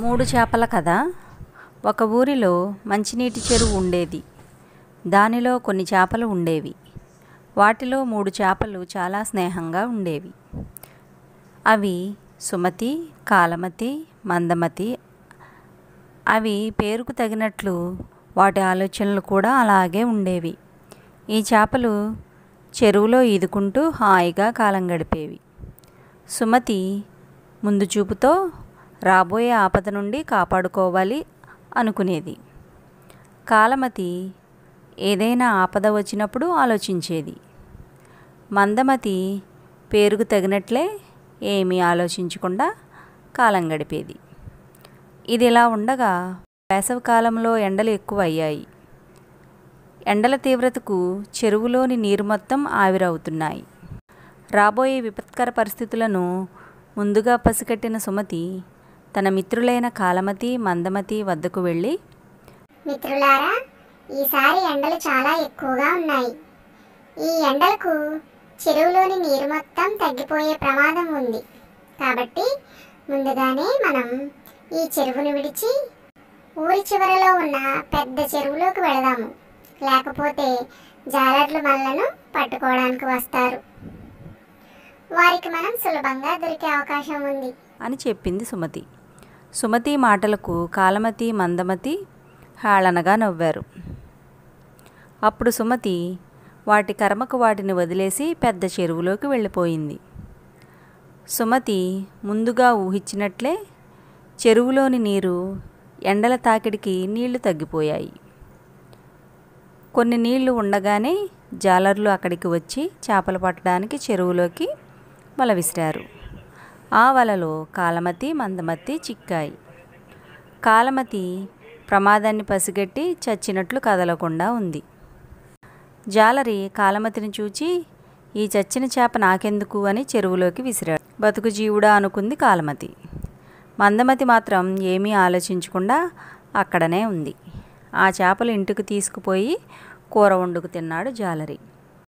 మూడు చేపల కథ. ఒక ఊరిలో మంచినీటి చెరువు ఉండేది. దానిలో కొన్ని చేపలు ఉండేవి. వాటిలో 3 చేపలు చాలా స్నేహంగా ఉండేవి. అవి సుమతి, కాలమతి, మందమతి. అవి పేరుకు తగినట్లు వాటి ఆలోచనలు కూడా అలాగే ఉండేవి. ఈ చేపలు చెరువులో ఈదుకుంటూ హాయిగా కాలం గడిపేవి. సుమతి ముందు చూపుతో రాబోయే ఆపద నుండి కాపాడుకోవాలి అనుకునేది. కాలమతి ఏదైనా ఆపద వచ్చినప్పుడు ఆలోచించేది. మందమతి పేరుకు తగినట్లే ఏమీ ఆలోచించకుండా కాలం గడిపేది. ఇది ఇలా ఉండగా వేసవికాలంలో ఎండలు ఎక్కువ అయ్యాయి. ఎండల తీవ్రతకు చెరువులోని నీరు మొత్తం ఆవిరవుతున్నాయి. రాబోయే విపత్కర పరిస్థితులను ముందుగా పసిగట్టిన సుమతి తన మిత్రులైన కాలమతి, మందమతి వద్దకు వెళ్ళి, మిత్రులారా, ఈసారి ఎండలు చాలా ఎక్కువగా ఉన్నాయి. ఈ ఎండలకు చెరువులోని నీరు మొత్తం తగ్గిపోయే ప్రమాదం ఉంది. కాబట్టి ముందుగానే మనం ఈ చెరువును విడిచి ఊరి చివరలో ఉన్న పెద్ద చెరువులోకి వెళదాము. లేకపోతే జాలర్లు మనలను పట్టుకోవడానికి వస్తారు. వారికి మనం సులభంగా దొరికే అవకాశం ఉంది అని చెప్పింది సుమతి. సుమతి మాటలకు కాలమతి, మందమతి హేళనగా నవ్వారు. అప్పుడు సుమతి వాటి కర్మకు వాటిని వదిలేసి పెద్ద చెరువులోకి వెళ్ళిపోయింది. సుమతి ముందుగా ఊహించినట్లే చెరువులోని నీరు ఎండల తాకిడికి నీళ్లు తగ్గిపోయాయి. కొన్ని నీళ్లు ఉండగానే జాలర్లు అక్కడికి వచ్చి చేపలు పట్టడానికి చెరువులోకి వల విసిరారు. ఆ వలలో కాలమతి, మందమతి చిక్కాయి. కాలమతి ప్రమాదాన్ని పసిగట్టి చచ్చినట్లు కదలకుండా ఉంది. జాలరి కాలమతిని చూచి, ఈ చచ్చిన చేప నాకెందుకు అని చెరువులోకి విసిరాడు. బతుకు జీవుడా అనుకుంది కాలమతి. మందమతి మాత్రం ఏమీ ఆలోచించకుండా అక్కడనే ఉంది. ఆ చేపలు ఇంటికి తీసుకుపోయి కూర వండుకు తిన్నాడు జాలరి.